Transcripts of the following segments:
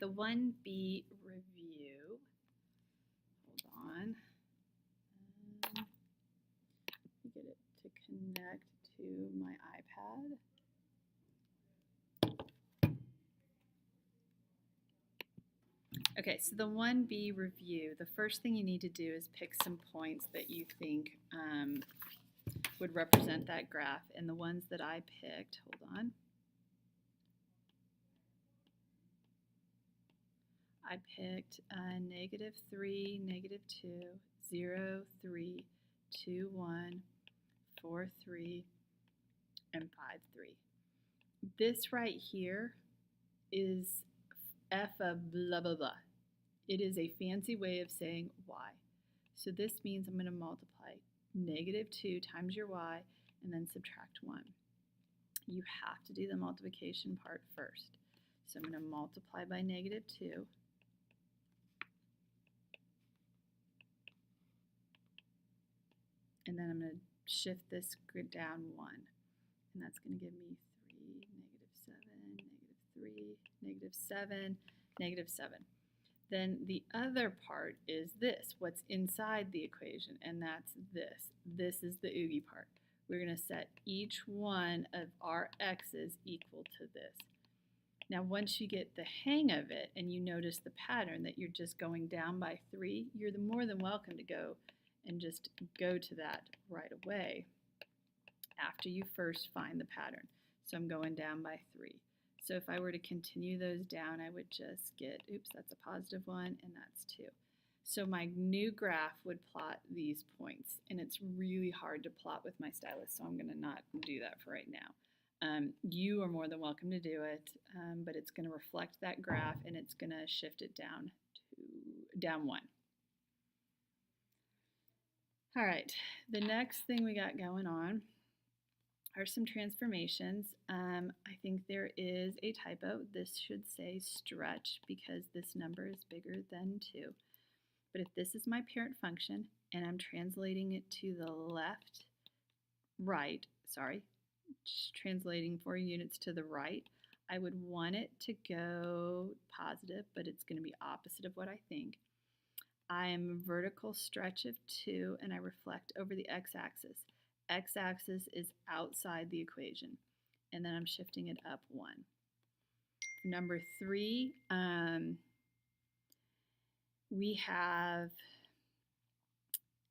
the 1B review. Hold on. Let me get it to connect to my iPad. Okay, so the 1B review, the first thing you need to do is pick some points that you think would represent that graph. And the ones that I picked, hold on. I picked -3, -2, 0, 3, 2, 1, 4, 3, and 5, 3. This right here is f of blah, blah, blah. It is a fancy way of saying y. So this means I'm going to multiply -2 times your y and then subtract 1. You have to do the multiplication part first. So I'm going to multiply by -2. And then I'm going to shift this grid down 1. And that's going to give me 3, -7, -3, -7, -7. Then the other part is this, what's inside the equation, and that's this. This is the oogie part. We're going to set each one of our x's equal to this. Now once you get the hang of it and you notice the pattern that you're just going down by 3, you're more than welcome to go and just go to that right away after you first find the pattern. So I'm going down by 3. So if I were to continue those down, I would just get, oops, that's a +1 and that's 2. So my new graph would plot these points, and it's really hard to plot with my stylus, so I'm going to not do that for right now. You are more than welcome to do it, but it's going to reflect that graph and it's going to shift it down to down 1. All right, the next thing we got going on are some transformations. I think there is a typo. This should say stretch because this number is bigger than 2. But if this is my parent function and I'm translating it to the left, right, sorry, translating 4 units to the right, I would want it to go positive, but it's going to be opposite of what I think. I am a vertical stretch of 2 and I reflect over the x-axis. X-axis is outside the equation, and then I'm shifting it up 1. Number 3, we have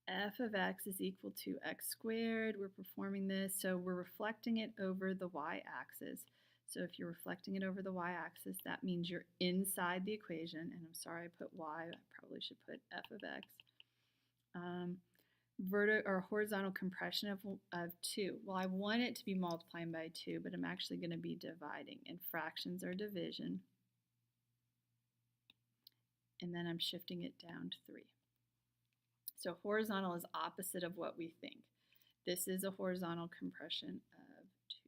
f of x is equal to x squared. We're performing this, so we're reflecting it over the y-axis. So if you're reflecting it over the y-axis, that means you're inside the equation, and I'm sorry I put y, I probably should put f of x. Horizontal compression of 2. Well, I want it to be multiplying by 2, but I'm actually going to be dividing, and fractions are division. And then I'm shifting it down to 3. So horizontal is opposite of what we think. This is a horizontal compression of 2.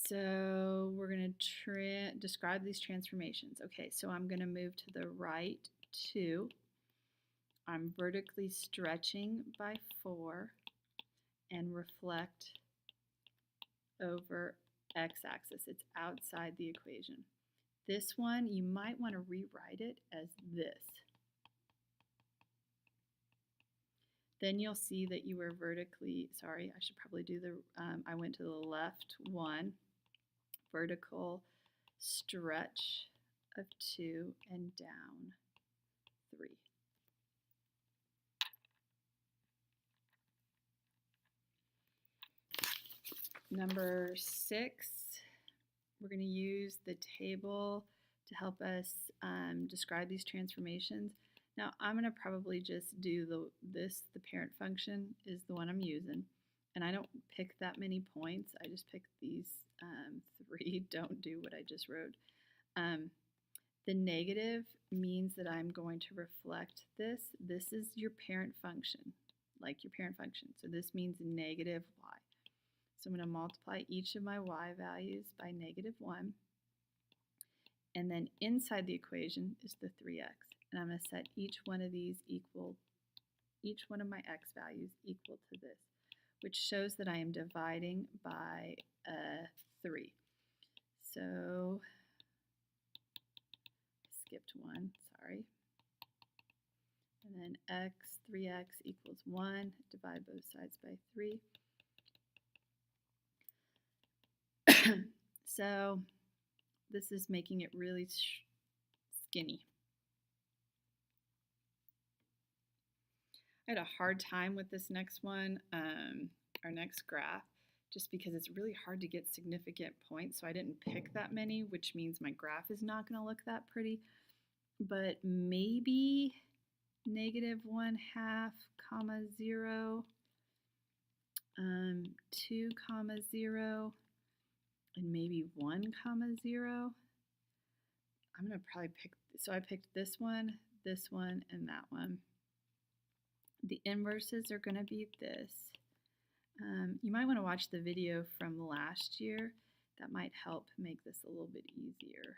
So we're going to describe these transformations. Okay, so I'm going to move to the right 2. I'm vertically stretching by 4 and reflect over x-axis. It's outside the equation. This one, you might want to rewrite it as this. Then you'll see that you were vertically, sorry, I should probably do the, I went to the left 1. Vertical stretch of 2 and down 3. Number 6, we're going to use the table to help us describe these transformations. Now I'm going to probably just do the parent function is the one I'm using. And I don't pick that many points. I just pick these 3. Don't do what I just wrote. The negative means that I'm going to reflect this. This is your parent function, like your parent function. So this means negative y. So I'm going to multiply each of my y values by -1. And then inside the equation is the 3x. And I'm going to set each one of these equal, each one of my x values equal to this. which shows that I am dividing by 3. So, skipped 1, sorry. And then 3x equals 1, divide both sides by 3. So this is making it really skinny. I had a hard time with this next one, our next graph, just because it's really hard to get significant points, so I didn't pick that many, which means my graph is not going to look that pretty. But maybe -1/2, 0, 2, 0, and maybe 1, 0. I'm going to probably pick, so I picked this one, and that one. The inverses are going to be this. You might want to watch the video from last year. That might help make this a little bit easier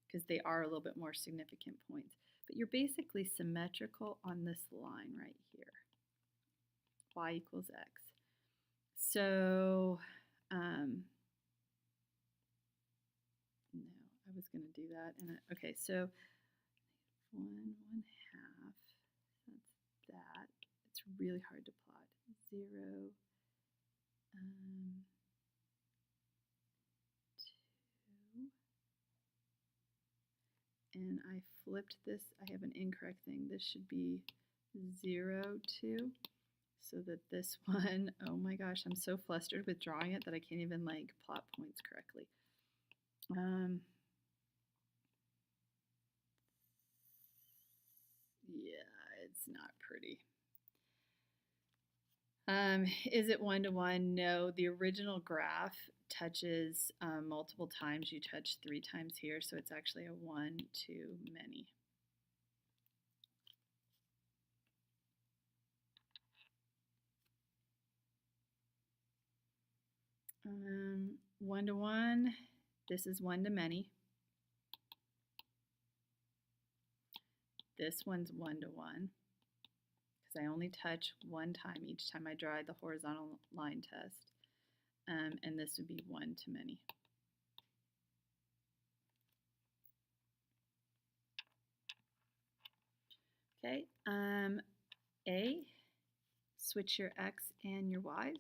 because they are a little bit more significant points. But you're basically symmetrical on this line right here. Y equals x. So, no, I was going to do that. And okay, so 1/1/2. That's that. It's really hard to plot. 0, 2, and I flipped this. I have an incorrect thing. This should be 0, 2, so that this one, oh my gosh, I'm so flustered with drawing it that I can't even like plot points correctly. Yeah, it's not pretty. Is it 1-to-1? No, the original graph touches multiple times. You touch 3 times here, so it's actually a 1 too many. Um, 1-to-1, this is 1 to many. This one's 1-to-1. I only touch 1 time each time I draw the horizontal line test, and this would be 1 to many. Okay, A, switch your x and your y's.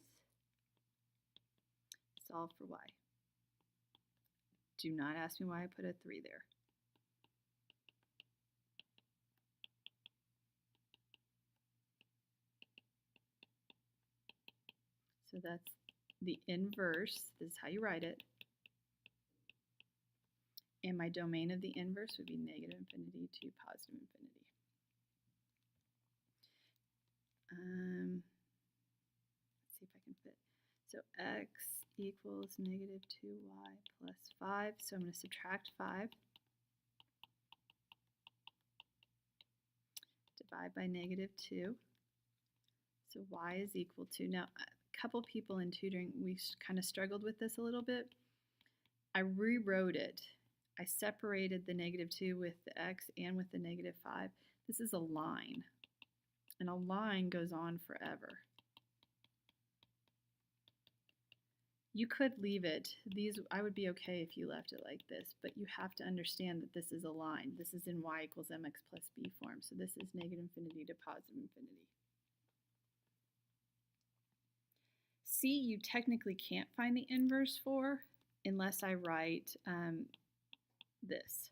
Solve for y. Do not ask me why I put a 3 there. So that's the inverse. This is how you write it. And my domain of the inverse would be -infinity to +infinity. Let's see if I can fit. So x equals -2y plus 5. So I'm going to subtract 5. Divide by -2. So y is equal to, now a couple people in tutoring, we kind of struggled with this a little bit. I rewrote it. I separated the -2 with the x and with the -5. This is a line, and a line goes on forever. You could leave it. I would be okay if you left it like this, but you have to understand that this is a line. This is in y equals mx plus b form, so this is -infinity to +infinity. C, you technically can't find the inverse for unless I write this,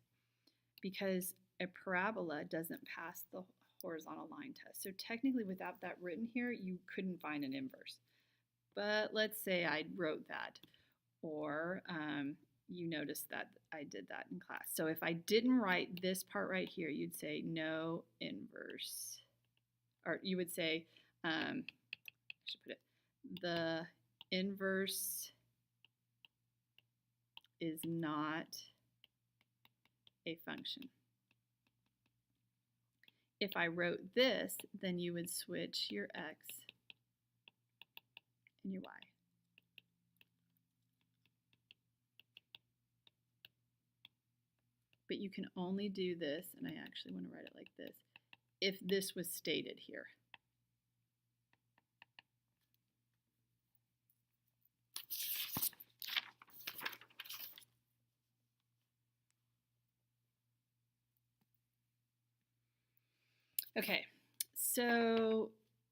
because a parabola doesn't pass the horizontal line test. So technically without that written here, you couldn't find an inverse. But let's say I wrote that, or you noticed that I did that in class. So if I didn't write this part right here, you'd say no inverse. Or you would say, I should put it, the inverse is not a function. If I wrote this, then you would switch your x and your y. But you can only do this, and I actually want to write it like this, if this was stated here. Okay, so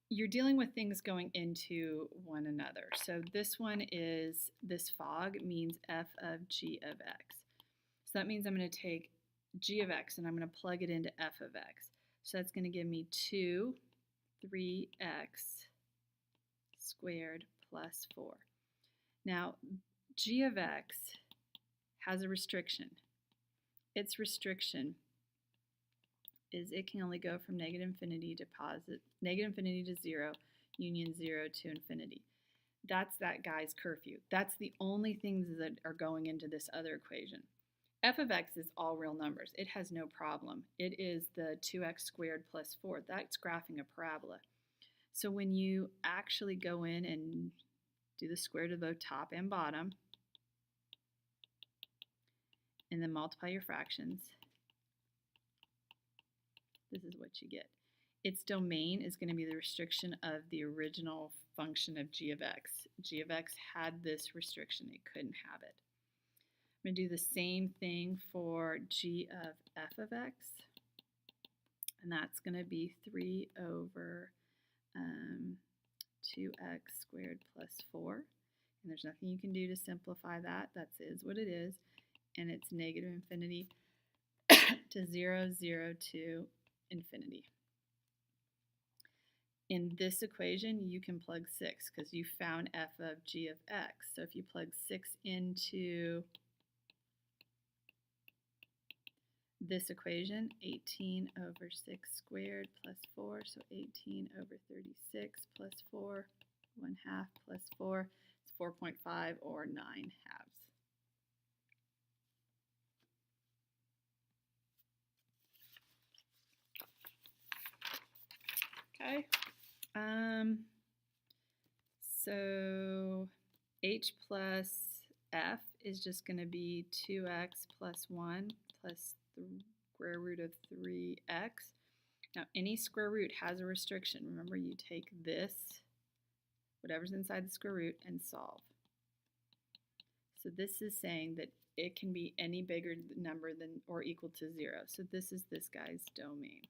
you're dealing with things going into one another. So this one is, this fog means f of g of x. So that means I'm going to take g of x and I'm going to plug it into f of x. So that's going to give me 2, 3x squared plus 4. Now, g of x has a restriction. Its restriction is it can only go from negative infinity to 0, union 0 to infinity. That's that guy's curfew. That's the only things that are going into this other equation. F of x is all real numbers. It has no problem. It is the 2x squared plus 4. That's graphing a parabola. So when you actually go in and do the square root of both top and bottom, and then multiply your fractions, this is what you get. Its domain is going to be the restriction of the original function of g of x. G of x had this restriction. It couldn't have it. I'm going to do the same thing for g of f of x, and that's going to be 3 over 2x squared plus 4. And there's nothing you can do to simplify that. That is what it is. And it's negative infinity to 0, 0 to infinity. In this equation, you can plug 6 because you found f of g of x. So if you plug 6 into this equation, 18 over 6 squared plus 4, so 18 over 36 plus 4, 1/2 plus 4, it's 4.5 or 9/2. Okay, so h plus f is just going to be 2x plus 1 plus the square root of 3x. Now, any square root has a restriction. Remember, you take this, whatever's inside the square root, and solve. So this is saying that it can be any bigger number than or equal to 0. So this is this guy's domain.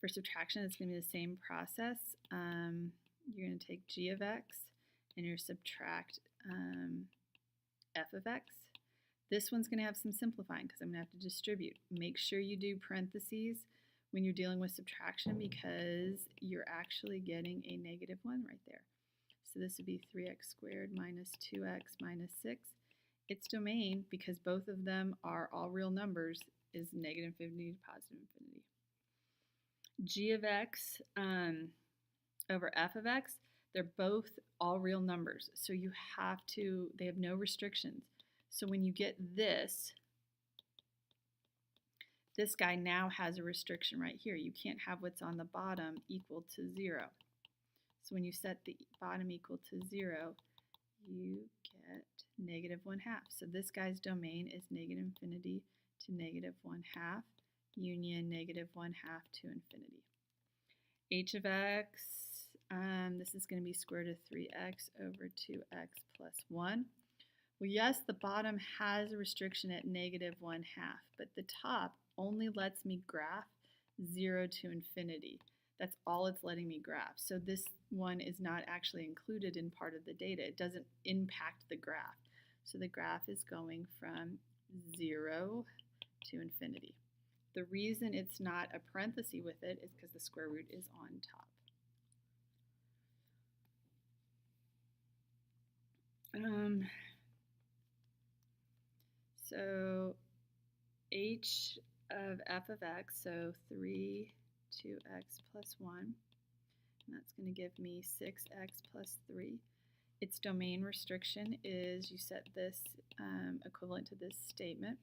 For subtraction, it's going to be the same process. You're going to take g of x and you're subtract f of x. This one's going to have some simplifying because I'm going to have to distribute. Make sure you do parentheses when you're dealing with subtraction because you're actually getting a negative 1 right there. So this would be 3x squared minus 2x minus 6. Its domain, because both of them are all real numbers, is negative infinity to positive infinity. G of x over f of x, they're both all real numbers. So you have to, they have no restrictions. So when you get this guy now has a restriction right here. You can't have what's on the bottom equal to 0. So when you set the bottom equal to 0, you get negative 1/2. So this guy's domain is negative infinity to negative 1/2, union negative 1/2 to infinity. H of x, this is going to be square root of 3x over 2x plus 1. Well, yes, the bottom has a restriction at negative 1/2, but the top only lets me graph 0 to infinity. That's all it's letting me graph. So this one is not actually included in part of the data. It doesn't impact the graph. So the graph is going from 0 to infinity. The reason it's not a parenthesis with it is because the square root is on top. So h of f of x, so 3 2x plus 1, and that's going to give me 6x plus 3. Its domain restriction is you set this equivalent to this statement,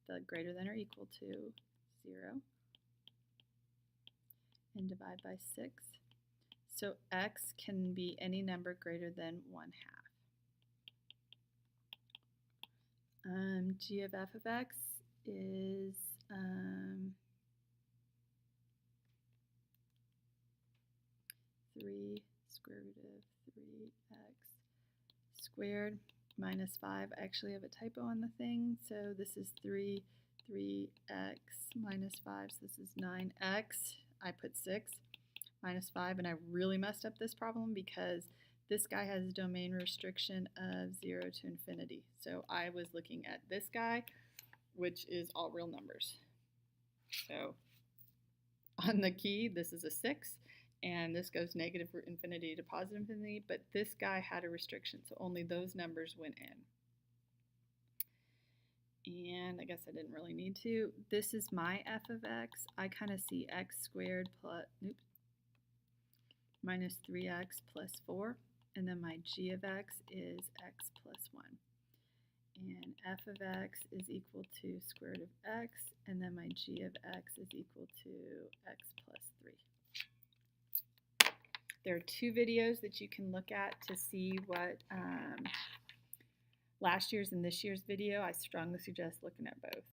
the greater than or equal to 0, and divide by 6. So x can be any number greater than 1/2. G of f of x is 3 square root of 3x squared minus 5. I actually have a typo on the thing, so this is 3 3x minus 5, so this is 9x. I put 6 minus 5, and I really messed up this problem because this guy has a domain restriction of 0 to infinity. So I was looking at this guy, which is all real numbers. So on the key, this is a 6, and this goes negative infinity to positive infinity, but this guy had a restriction, so only those numbers went in. And I guess I didn't really need to. This is my f of x. I kind of see x squared plus, minus 3x plus 4, and then my g of x is x plus 1. And f of x is equal to square root of x, and then my g of x is equal to x plus 3. There are 2 videos that you can look at to see what last year's and this year's video. I strongly suggest looking at both.